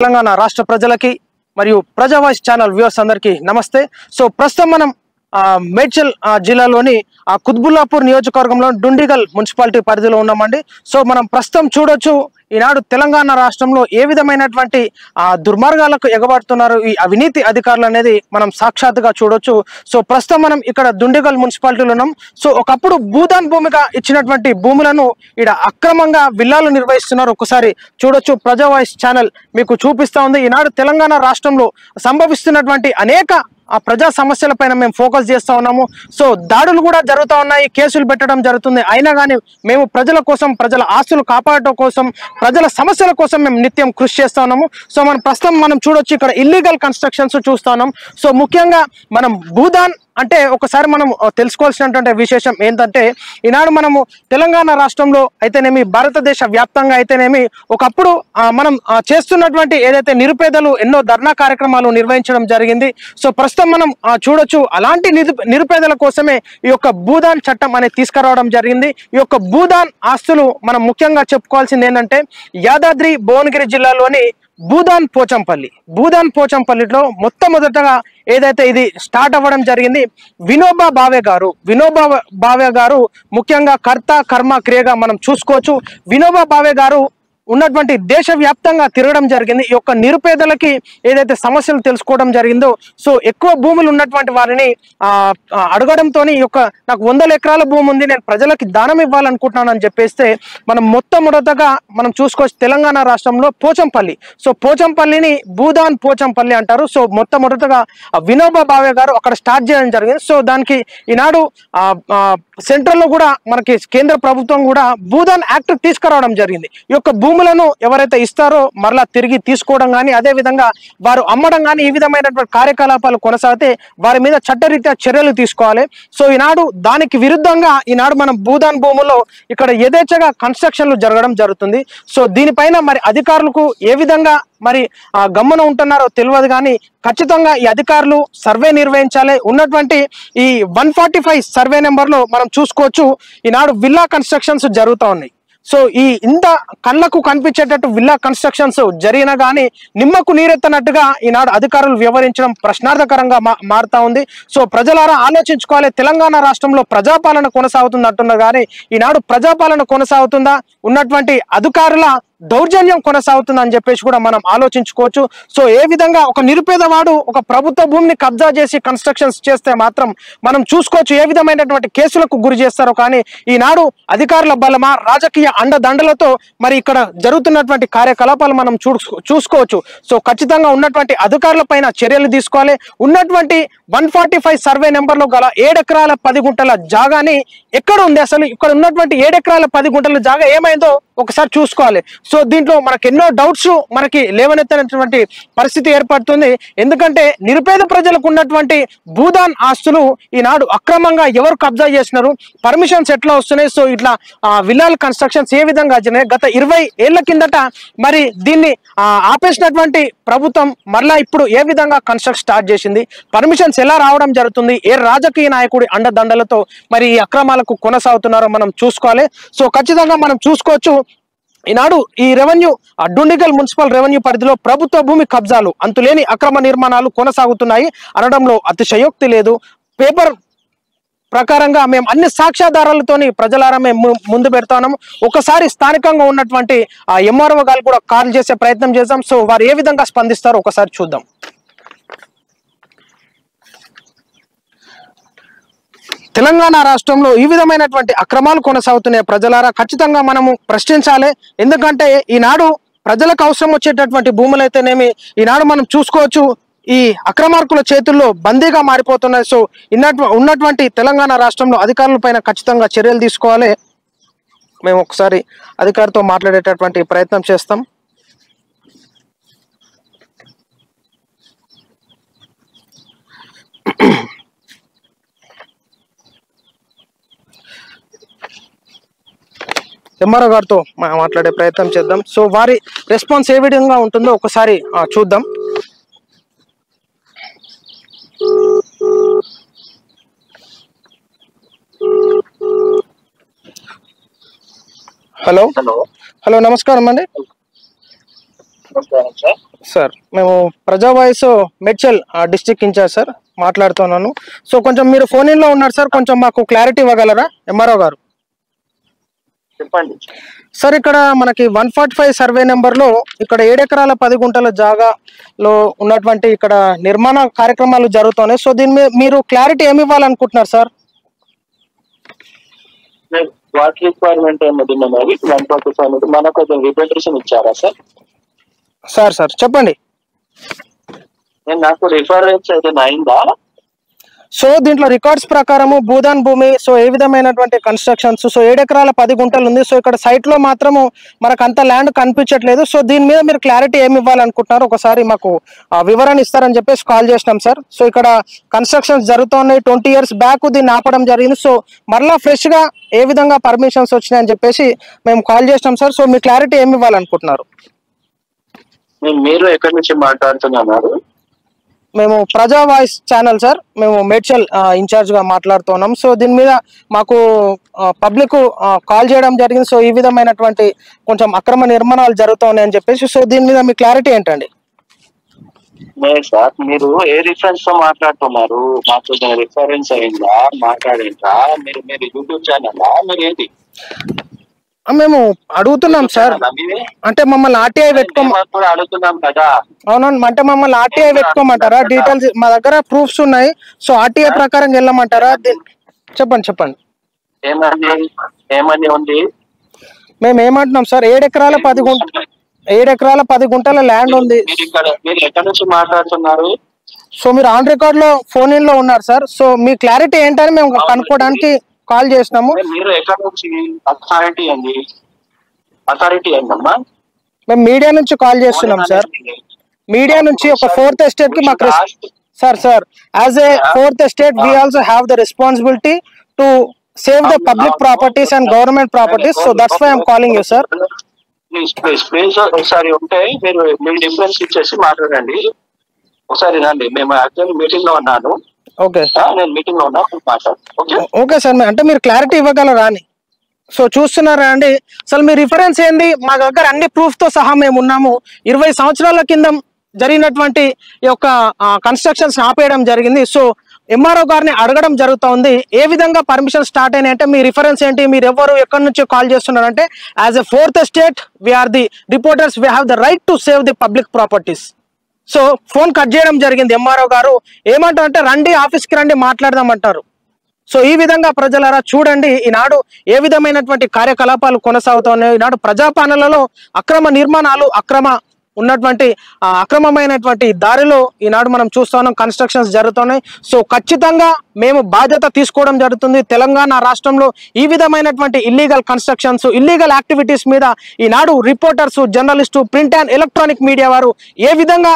తెలంగాణ రాష్ట్ర ప్రజలకి మరియు ప్రజా వాయిస్ ఛానల్ వ్యూవర్స్ అందరికీ నమస్తే. సో ప్రస్తుతం మనం మేడ్చల్ జిల్లాలోని కుత్బుల్లాపూర్ నియోజకవర్గంలో డుండిగల్ మున్సిపాలిటీ పరిధిలో ఉన్నామండి. సో మనం ప్రస్తుతం చూడొచ్చు ఈనాడు తెలంగాణ రాష్ట్రంలో ఏ విధమైనటువంటి దుర్మార్గాలకు ఎగబడుతున్నారు ఈ అవినీతి అధికారులు అనేది మనం సాక్షాత్తుగా చూడొచ్చు. సో ప్రస్తుతం మనం ఇక్కడ డుండిగల్ మున్సిపాలిటీలో ఉన్నాం. సో ఒకప్పుడు భూదాన్ భూమిగా ఇచ్చినటువంటి భూములను ఇక్కడ అక్రమంగా విల్లాలు నిర్వహిస్తున్నారు. ఒకసారి చూడొచ్చు, ప్రజా వాయిస్ ఛానల్ మీకు చూపిస్తా ఉంది. ఈనాడు తెలంగాణ రాష్ట్రంలో సంభవిస్తున్నటువంటి అనేక ప్రజా సమస్యల పైన మేము ఫోకస్ చేస్తా ఉన్నాము. సో దాడులు కూడా జరుగుతూ ఉన్నాయి, కేసులు పెట్టడం జరుగుతుంది. అయినా కానీ మేము ప్రజల కోసం, ప్రజల ఆస్తులు కాపాడటం కోసం, ప్రజల సమస్యల కోసం మేము నిత్యం కృషి చేస్తా ఉన్నాము. సో మనం చూడొచ్చు, ఇక్కడ ఇల్లీగల్ కన్స్ట్రక్షన్స్ చూస్తా ఉన్నాం. సో ముఖ్యంగా మనం భూదాన్ అంటే ఒకసారి మనం తెలుసుకోవాల్సినటువంటి విశేషం ఏంటంటే, ఈనాడు మనము తెలంగాణ రాష్ట్రంలో అయితేనేమి, భారతదేశ వ్యాప్తంగా అయితేనేమి, ఒకప్పుడు మనం చేస్తున్నటువంటి ఏదైతే నిరుపేదలు ఎన్నో ధర్నా కార్యక్రమాలు నిర్వహించడం జరిగింది. సో ప్రస్తుతం మనం చూడొచ్చు, అలాంటి నిరుపేదల కోసమే ఈ యొక్క భూదాన్ చట్టం అనేది తీసుకురావడం జరిగింది. ఈ యొక్క భూదాన్ ఆస్తులు మనం ముఖ్యంగా చెప్పుకోవాల్సింది ఏంటంటే, యాదాద్రి భువనగిరి జిల్లాలోని భూదాన్ పోచంపల్లిలో మొట్టమొదటగా ఏదైతే ఇది స్టార్ట్ అవ్వడం జరిగింది, వినోబా భావే గారు ముఖ్యంగా కర్త కర్మ క్రియగా మనం చూసుకోవచ్చు. వినోబా భావే గారు ఉన్నటువంటి దేశవ్యాప్తంగా తిరగడం జరిగింది. ఈ యొక్క నిరుపేదలకి ఏదైతే సమస్యలు తెలుసుకోవడం జరిగిందో, సో ఎక్కువ భూములు ఉన్నటువంటి వారిని అడగడంతో ఈ యొక్క నాకు 100 ఎకరాల భూమి ఉంది, నేను ప్రజలకి దానం ఇవ్వాలనుకుంటున్నాను అని చెప్పేస్తే మనం మొట్టమొదటగా మనం చూసుకోవచ్చు తెలంగాణ రాష్ట్రంలో పోచంపల్లి. సో పోచంపల్లిని భూదాన్ పోచంపల్లి అంటారు. సో మొట్టమొదటగా వినోబా భావే గారు అక్కడ స్టార్ట్ చేయడం జరిగింది. సో దానికి ఈనాడు సెంట్రల్లో కూడా మనకి కేంద్ర ప్రభుత్వం కూడా భూదాన్ యాక్ట్ తీసుకురావడం జరిగింది. ఈ యొక్క భూములను ఎవరైతే ఇస్తారో మరలా తిరిగి తీసుకోవడం కానీ, అదే విధంగా వారు అమ్మడం కానీ, ఈ విధమైనటువంటి కార్యకలాపాలు కొనసాగితే వారి మీద చట్టరీత్యా చర్యలు తీసుకోవాలి. సో ఈనాడు దానికి విరుద్ధంగా ఈనాడు మనం భూదాన్ భూముల్లో ఇక్కడ యథేచ్ఛగా కన్స్ట్రక్షన్లు జరగడం జరుగుతుంది. సో దీనిపైన మరి అధికారులకు ఏ విధంగా మరి గమ్మున ఉంటున్నారో తెలియదు, కానీ ఖచ్చితంగా ఈ అధికారులు సర్వే నిర్వహించాలి. ఉన్నటువంటి ఈ 145 సర్వే నెంబర్లో మనం చూసుకోవచ్చు, ఈనాడు విల్లా కన్స్ట్రక్షన్స్ జరుగుతూ ఉన్నాయి. సో ఈ ఇంత కళ్ళకు కనిపించేటట్టు విల్లా కన్స్ట్రక్షన్స్ జరిగినా కానీ నిమ్మకు నీరెత్తనట్టుగా ఈనాడు అధికారులు వ్యవహరించడం ప్రశ్నార్థకరంగా మారుతా ఉంది. సో ప్రజలారా ఆలోచించుకోవాలి, తెలంగాణ రాష్ట్రంలో ప్రజాపాలన కొనసాగుతుంది అంటున్నారు, కానీ ఈనాడు ప్రజాపాలన కొనసాగుతుందా, ఉన్నటువంటి అధికారుల దౌర్జన్యం కొనసాగుతుంది అని చెప్పేసి కూడా మనం ఆలోచించుకోవచ్చు. సో ఏ విధంగా ఒక నిరుపేదవాడు ఒక ప్రభుత్వ భూమిని కబ్జా చేసి కన్స్ట్రక్షన్స్ చేస్తే మాత్రం మనం చూసుకోవచ్చు ఏ విధమైనటువంటి కేసులకు గురి చేస్తారో. కానీ ఈనాడు అధికారుల బలమా, రాజకీయ అండదండలతో మరి ఇక్కడ జరుగుతున్నటువంటి కార్యకలాపాలు మనం చూసుకోవచ్చు. సో ఖచ్చితంగా ఉన్నటువంటి అధికారుల పైన చర్యలు తీసుకోవాలి. ఉన్నటువంటి 145 సర్వే నెంబర్లో గల 7 ఎకరాల 10 గుంటల జాగాని ఎక్కడ ఉంది, అసలు ఇక్కడ ఉన్నటువంటి 7 ఎకరాల 10 గుంటల జాగా ఏమైందో ఒకసారి చూసుకోవాలి. సో దీంట్లో మనకు ఎన్నో డౌట్స్ మనకి లేవనెత్తనటువంటి పరిస్థితి ఏర్పడుతుంది. ఎందుకంటే నిరుపేద ప్రజలకు ఉన్నటువంటి భూదాన్ ఆస్తులు ఈనాడు అక్రమంగా ఎవరు కబ్జా చేసినారు, పర్మిషన్స్ ఎట్లా వస్తున్నాయి, సో ఇట్లా విల్లాల కన్స్ట్రక్షన్స్ ఏ విధంగా జరిగినాయి, గత 20 ఏళ్ల కిందట మరి దీన్ని ఆపేసినటువంటి ప్రభుత్వం మరలా ఇప్పుడు ఏ విధంగా కన్స్ట్రక్ట్ స్టార్ట్ చేసింది, పర్మిషన్స్ ఎలా రావడం జరుగుతుంది, ఏ రాజకీయ నాయకుడి అండదండలతో మరి ఈ అక్రమాలకు కొనసాగుతున్నారో మనం చూసుకోవాలి. సో ఖచ్చితంగా మనం చూసుకోవచ్చు, ఈనాడు ఈ డుండిగల్ మున్సిపల్ రెవెన్యూ పరిధిలో ప్రభుత్వ భూమి కబ్జాలు, అంతులేని అక్రమ నిర్మాణాలు కొనసాగుతున్నాయి అనడంలో అతిశయోక్తి లేదు. పేపర్ ప్రకారంగా మేము అన్ని సాక్ష్యాధారాలతోని ప్రజలారా మేము ముందు పెడతాము. ఒకసారి స్థానికంగా ఉన్నటువంటి ఎంఆర్ఓ గారు కూడా కాల్ చేసే ప్రయత్నం చేద్దాం. సో వారు ఏ విధంగా స్పందిస్తారో ఒకసారి చూద్దాం. తెలంగాణ రాష్ట్రంలో ఈ విధమైనటువంటి అక్రమాలు కొనసాగుతున్నాయి. ప్రజలారా ఖచ్చితంగా మనము ప్రశ్నించాలి. ఎందుకంటే ఈనాడు ప్రజలకు అవసరం వచ్చేటటువంటి భూములు అయితేనేమి ఈనాడు మనం చూసుకోవచ్చు ఈ అక్రమార్కుల చేతుల్లో బందీగా మారిపోతున్నాయి. సో ఉన్నటువంటి తెలంగాణ రాష్ట్రంలో అధికారుల పైన ఖచ్చితంగా చర్యలు తీసుకోవాలి. మేము ఒకసారి అధికారితో మాట్లాడేటటువంటి ప్రయత్నం చేస్తాం. ఎంఆర్ఓ గారితో మాట్లాడే ప్రయత్నం చేద్దాం. సో వారి రెస్పాన్స్ ఏ విధంగా ఉంటుందో ఒకసారి చూద్దాం. హలో, నమస్కారం అండి. నమస్కారం సార్. సార్ మేము Praja voice Medchal district in-charge sir మాట్లాడుతున్నాను. సో కొంచెం మీరు ఫోన్ ఇన్లో ఉన్నారు సార్, కొంచెం మాకు క్లారిటీ ఇవ్వగలరా ఎంఆర్ఓ గారు? చెప్పండి సార్, ఇక్కడ మనకి 145 సర్వే నెంబర్లో ఇక్కడ 7 ఎకరాల 10 గుంటల జాగాలో ఉన్నటువంటి ఇక్కడ నిర్మాణ కార్యక్రమాలు జరుగుతున్నాయి. సో దీని మీద మీరు క్లారిటీ ఏమి ఇవ్వాలనుకుంటున్నారు సార్? వాట్ రిక్వైర్మెంట్ ఏమది మరి 145 మనకు కొంచెం రిప్రజెంటేషన్ ఇచ్చారా సార్? సార్ చెప్పండి. నాకు రిఫరెన్స్ అయితే అయిందా? సో దీంట్లో రికార్డ్స్ ప్రకారము భూదాన్ భూమి, సో ఏ విధమైనటువంటి కన్స్ట్రక్షన్స్, సో 7 ఎకరాల 10 గుంటలు ఉంది. సో ఇక్కడ సైట్ లో మాత్రము మనకు అంత ల్యాండ్ కనిపించట్లేదు. సో దీని మీద మీరు క్లారిటీ ఏమి ఇవ్వాలనుకుంటున్నారు, ఒకసారి మాకు వివరణ ఇస్తారని చెప్పేసి కాల్ చేసినాం సార్. సో ఇక్కడ కన్స్ట్రక్షన్స్ జరుగుతున్నాయి, 20 years బ్యాక్ దీన్ని ఆపడం జరిగింది. సో మరలా ఫ్రెష్ గా ఏ విధంగా పర్మిషన్స్ వచ్చినాయని చెప్పేసి మేము కాల్ చేసినాం సార్. సో మీ క్లారిటీ ఏమి ఇవ్వాలనుకుంటున్నారు? మీరు ఎక్కడి నుంచి మాట్లాడుతున్నారు? మేము ప్రజా వాయిస్ ఛానల్ సార్, మేము మేడ్చల్ ఇన్ఛార్జ్ గా మాట్లాడుతున్నాం. సో దీని మీద మాకు పబ్లిక్ కాల్ చేయడం జరిగింది. సో ఈ విధమైనటువంటి కొంచెం అక్రమ నిర్మాణాలు జరుగుతున్నాయని చెప్పేసి. సో దీని మీద మీ క్లారిటీ ఏంటండి? సార్, మీరు ఏ రిఫరెన్స్ తో మాట్లాడుతున్నారు? మాకు రిఫరెన్స్ అయిందా, మాట్లాడిందా? మీరు యూట్యూబ్ ఛానల్ మీరు ఏది? మేము అడుగుతున్నాం సార్, అంటే మమ్మల్ని ఆర్టీఐ అడుగుతున్నాం కదా. అవునండి, అంటే మమ్మల్ని ఆర్టీఐ పెట్టుకోమంటారా? డీటెయిల్స్ మా దగ్గర ప్రూఫ్స్ ఉన్నాయి. సో ఆర్టీఐ ప్రకారం వెళ్ళమంటారా? చెప్పండి. ఏమని ఉంది? మేము ఏమంటున్నాం సార్, 7 ఎకరాల 10 గుంటల ల్యాండ్ ఉంది. మీరు ఎక్కడి నుంచి మాట్లాడుతున్నారు? సో మీరు ఆన్ రికార్డ్ లో ఫోన్ ఇన్ లో ఉన్నారు సార్. సో మీ క్లారిటీ ఏంటని మేము కనుక్కోవడానికి కాల్ చేసినాము. మీరు ఎక్కడ నుంచి? అథారిటీ ఏంటమ్మా? మేము మీడియా నుంచి కాల్ చేస్తున్నాం సార్. మీడియా నుంచి ఒక 4th estate కి మాకు sir as a 4th estate we also have the responsibility to save the public properties and government properties. So that's why I'm calling you sir. Please ఒకసారి ఉంటే మీరు మీ difference ఇచ్చేసి మాట్లాడండి. ఒకసారి రండి, మేము యాక్చువల్లీ మీటింగ్ లో ఉన్నాను. ఓకే, నేను మీటింగ్ లో ఉన్నా, మాట్లాడు. ఓకే సార్, అంటే మీరు క్లారిటీ ఇవ్వగలరా అని. సో చూస్తున్నారా అండి, అసలు మీ రిఫరెన్స్ ఏంది? మా దగ్గర అన్ని ప్రూఫ్ తో సహా మేము ఉన్నాము. 20 సంవత్సరాల కింద జరిగినటువంటి ఈ యొక్క కన్స్ట్రక్షన్స్ ఆపేయడం జరిగింది. సో ఎంఆర్ఓ గారిని అడగడం జరుగుతుంది, ఏ విధంగా పర్మిషన్ స్టార్ట్ అయినాయి అంటే మీ రిఫరెన్స్ ఏంటి, మీరు ఎవరు ఎక్కడి నుంచి కాల్ చేస్తున్నారంటే as a 4th estate we are the reporters, we have the right to save the public properties. So phone cut చేయడం జరిగింది. ఎంఆర్ఓ గారు ఏమంటారు అంటే రండి, ఆఫీస్కి రండి, మాట్లాడదామంటారు. సో ఈ విధంగా ప్రజలారా చూడండి, ఈనాడు ఏ విధమైనటువంటి కార్యకలాపాలు కొనసాగుతున్నాయి. ఈనాడు ప్రజాపాలనలో అక్రమ నిర్మాణాలు, అక్రమమైనటువంటి దారిలో ఈనాడు మనం చూస్తున్నాం కన్స్ట్రక్షన్స్ జరుగుతున్నాయి. సో ఖచ్చితంగా మేము బాధ్యత తీసుకోవడం జరుగుతుంది. తెలంగాణ రాష్ట్రంలో ఈ విధమైనటువంటి ఇల్లీగల్ కన్స్ట్రక్షన్స్, ఇల్లీగల్ యాక్టివిటీస్ మీద Eenadu reporters, journalist, print and electronic media వారు ఏ విధంగా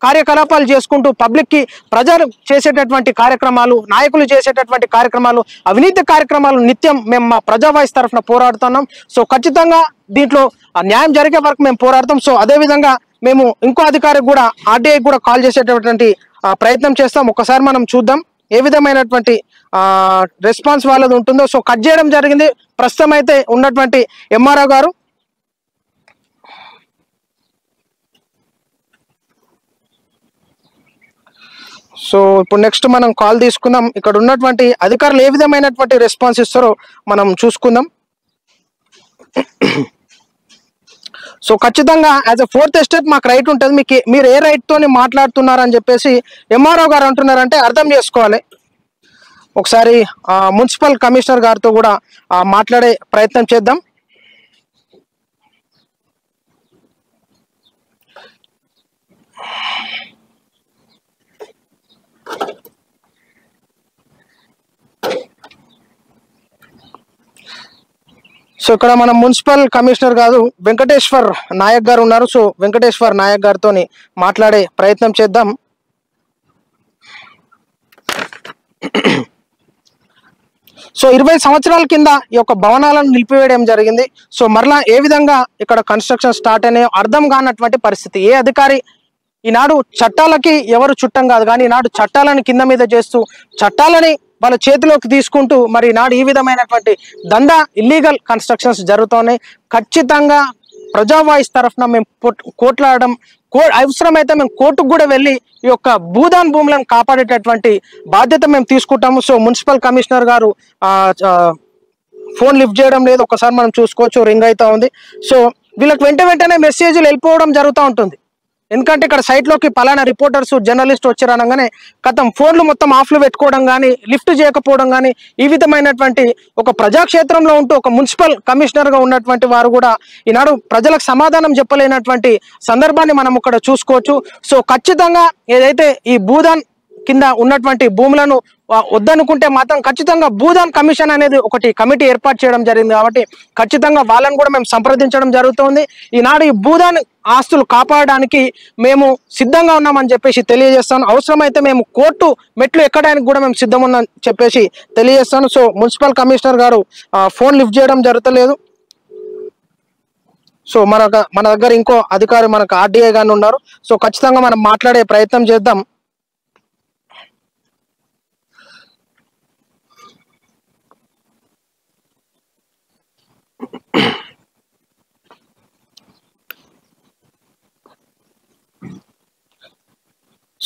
కార్యకలాపాలు చేసుకుంటూ పబ్లిక్ కి, ప్రజలు చేసేటటువంటి కార్యక్రమాలు, నాయకులు చేసేటటువంటి కార్యక్రమాలు, అవినీతి కార్యక్రమాలు నిత్యం మేము మా ప్రజా వాయిస్ తరఫున పోరాడుతున్నాం. సో ఖచ్చితంగా దీంట్లో న్యాయం జరిగే వరకు మేము పోరాడతాం. సో అదే విధంగా మేము ఇంకో అధికారికి కూడా, ఆర్టీఐ కూడా కాల్ చేసేటటువంటి ప్రయత్నం చేస్తాం. ఒకసారి మనం చూద్దాం ఏ విధమైనటువంటి రెస్పాన్స్ వాళ్ళది ఉంటుందో. సో కట్ చేయడం జరిగింది. ప్రస్తుతం అయితే ఉన్నటువంటి ఎంఆర్ఓ గారు సో ఇప్పుడు నెక్స్ట్ మనం కాల్ తీసుకుందాం. ఇక్కడ ఉన్నటువంటి అధికారులు ఏ విధమైనటువంటి రెస్పాన్స్ ఇస్తారో మనం చూసుకుందాం. సో ఖచ్చితంగా యాజ్ ఎ 4th estate మాకు రైట్ ఉంటుంది. మీరు ఏ రైట్ తోని మాట్లాడుతున్నారని చెప్పేసి ఎంఆర్ఓ గారు అంటున్నారంటే అర్థం చేసుకోవాలి. ఒకసారి మున్సిపల్ కమిషనర్ గారితో కూడా మాట్లాడే ప్రయత్నం చేద్దాం. సో ఇక్కడ మన మున్సిపల్ కమిషనర్ గారు వెంకటేశ్వర్ నాయక్ గారు ఉన్నారు. సో వెంకటేశ్వర్ నాయక్ గారితో మాట్లాడే ప్రయత్నం చేద్దాం. సో 20 సంవత్సరాల కింద ఈ యొక్క భవనాలను నిలిపివేయడం జరిగింది. సో మరలా ఏ విధంగా ఇక్కడ కన్స్ట్రక్షన్ స్టార్ట్ అయినాయో అర్థం కానటువంటి పరిస్థితి. ఏ అధికారి ఈనాడు చట్టాలకి ఎవరు చుట్టం కాదు, కానీ ఈనాడు చట్టాలను కింద మీద చేస్తూ, చట్టాలని వాళ్ళ చేతిలోకి తీసుకుంటూ మరి ఈనాడు ఈ విధమైనటువంటి దందా, ఇల్లీగల్ కన్స్ట్రక్షన్స్ జరుగుతున్నాయి. ఖచ్చితంగా ప్రజా వాయిస్ తరఫున మేము కోట్లాడడం, అవసరమైతే మేము కోర్టుకు కూడా వెళ్ళి ఈ యొక్క భూదాన్ భూములను కాపాడేటటువంటి బాధ్యత మేము తీసుకుంటాము. సో మున్సిపల్ కమిషనర్ గారు ఫోన్ లిఫ్ట్ చేయడం లేదు. ఒకసారి మనం చూసుకోవచ్చు, రింగ్ అవుతా ఉంది. సో వీళ్ళకి వెంటనే మెసేజ్లు వెళ్ళిపోవడం జరుగుతూ ఉంటుంది. ఎందుకంటే ఇక్కడ సైట్లోకి పలానా రిపోర్టర్స్ జర్నలిస్ట్ వచ్చారనగానే కథం ఫోన్లు మొత్తం ఆఫ్లు పెట్టుకోవడం కానీ, లిఫ్ట్ చేయకపోవడం కానీ, ఈ విధమైనటువంటి ఒక ప్రజాక్షేత్రంలో ఉంటూ ఒక మున్సిపల్ కమిషనర్గా ఉన్నటువంటి వారు కూడా ఈనాడు ప్రజలకు సమాధానం చెప్పలేనటువంటి సందర్భాన్ని మనం ఇక్కడ చూసుకోవచ్చు. సో ఖచ్చితంగా ఏదైతే ఈ భూదాన్ కింద ఉన్నటువంటి భూములను వద్దనుకుంటే మాత్రం ఖచ్చితంగా భూదాన్ కమిషన్ అనేది ఒకటి కమిటీ ఏర్పాటు చేయడం జరిగింది. కాబట్టి ఖచ్చితంగా వాళ్ళని కూడా మేము సంప్రదించడం జరుగుతుంది. ఈనాడు ఈ భూదాన్ ఆస్తులు కాపాడడానికి మేము సిద్ధంగా ఉన్నామని చెప్పేసి తెలియజేస్తాను. అవసరమైతే మేము కోర్టు మెట్లు ఎక్కడానికి కూడా మేము సిద్ధం ఉన్నామని చెప్పేసి తెలియజేస్తాను. సో మున్సిపల్ కమిషనర్ గారు ఫోన్ లిఫ్ట్ చేయడం జరుగుతలేదు. సో మన దగ్గర ఇంకో అధికారి మనకు ఆర్డీఐ గాని ఉన్నారు. సో ఖచ్చితంగా మనం మాట్లాడే ప్రయత్నం చేద్దాం.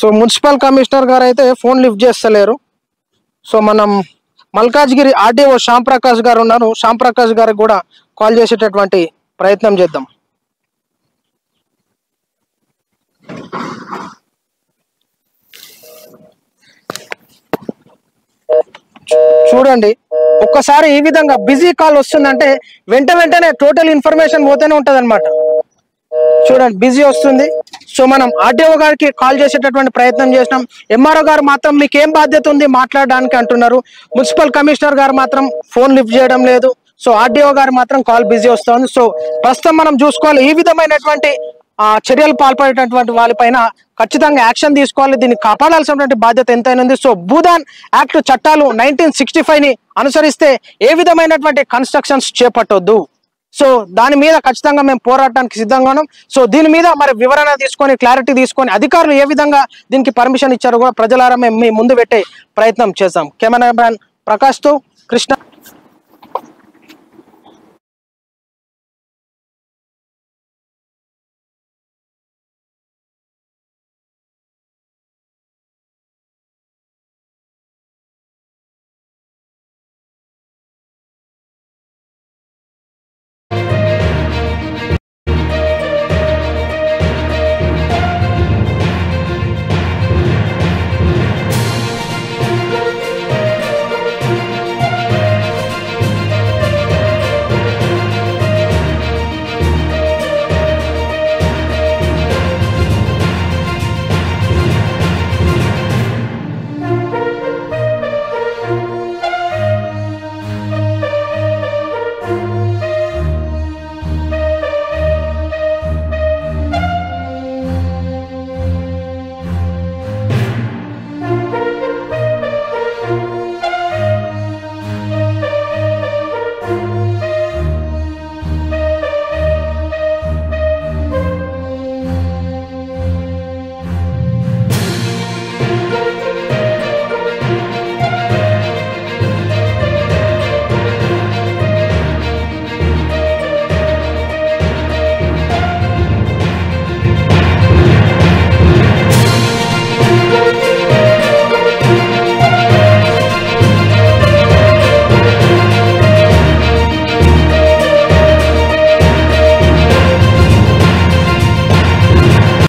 సో మున్సిపల్ కమిషనర్ గారు అయితే ఫోన్ లిఫ్ట్ చేస్తలేరు. సో మనం మల్కాజ్గిరి ఆర్డీఓ శ్యామ్ ప్రకాష్ గారు ఉన్నారు. శ్యామ్ ప్రకాష్ గారికి కూడా కాల్ చేసేటటువంటి ప్రయత్నం చేద్దాం. చూడండి, ఒక్కసారి ఈ విధంగా బిజీ కాల్ వస్తుందంటే వెంటనే టోటల్ ఇన్ఫర్మేషన్ పోతూనే ఉంటది అనమాట. చూడండి, బిజీ వస్తుంది. సో మనం ఆర్డీఓ గారికి కాల్ చేసేటటువంటి ప్రయత్నం చేసినాం. ఎంఆర్ఓ గారు మాత్రం మీకేం బాధ్యత ఉంది మాట్లాడడానికి అంటున్నారు. మున్సిపల్ కమిషనర్ గారు మాత్రం ఫోన్ లిఫ్ట్ చేయడం లేదు. సో ఆర్డీఓ గారు మాత్రం కాల్ బిజీ వస్తుంది. సో ప్రస్తుతం మనం చూసుకోవాలి, ఈ విధమైనటువంటి చర్యలు పాల్పడేటటువంటి వాళ్ళపైన ఖచ్చితంగా యాక్షన్ తీసుకోవాలి. దీన్ని కాపాడాల్సినటువంటి బాధ్యత ఎంతైనా ఉంది. సో భూదాన్ యాక్ట్ చట్టాలు 1965ని అనుసరిస్తే ఏ విధమైనటువంటి కన్స్ట్రక్షన్స్ చేపట్టొద్దు. సో దాని మీద ఖచ్చితంగా మేము పోరాటానికి సిద్ధంగా ఉన్నాం. సో దీని మీద మరి వివరణ తీసుకొని, క్లారిటీ తీసుకొని, అధికారులు ఏ విధంగా దీనికి పర్మిషన్ ఇచ్చారో కూడా ప్రజలారా మేము మీ ముందు పెట్టే ప్రయత్నం చేస్తాం. కెమెరామ్యాన్ ప్రకాష్తో కృష్ణ.